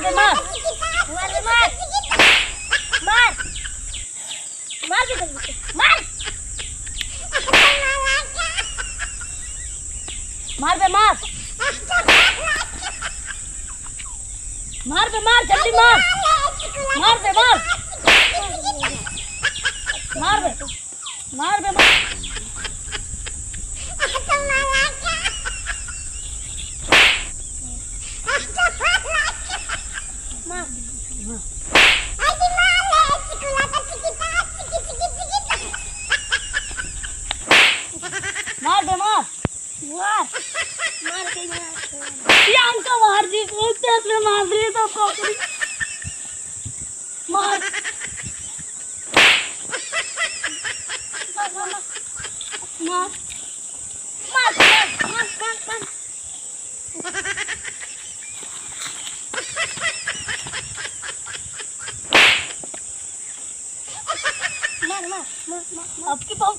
बे मार मार बे मार मार मार बे मार मार बे मार मार बे मार जल्दी मार मार बे मार मार बे मार बे मार मार बे मार मार मार के मार यांका मार जी बोलते असले मार रही तो पकड़ी मार मार मार मार मार मार मार मार मार आपकी पाँव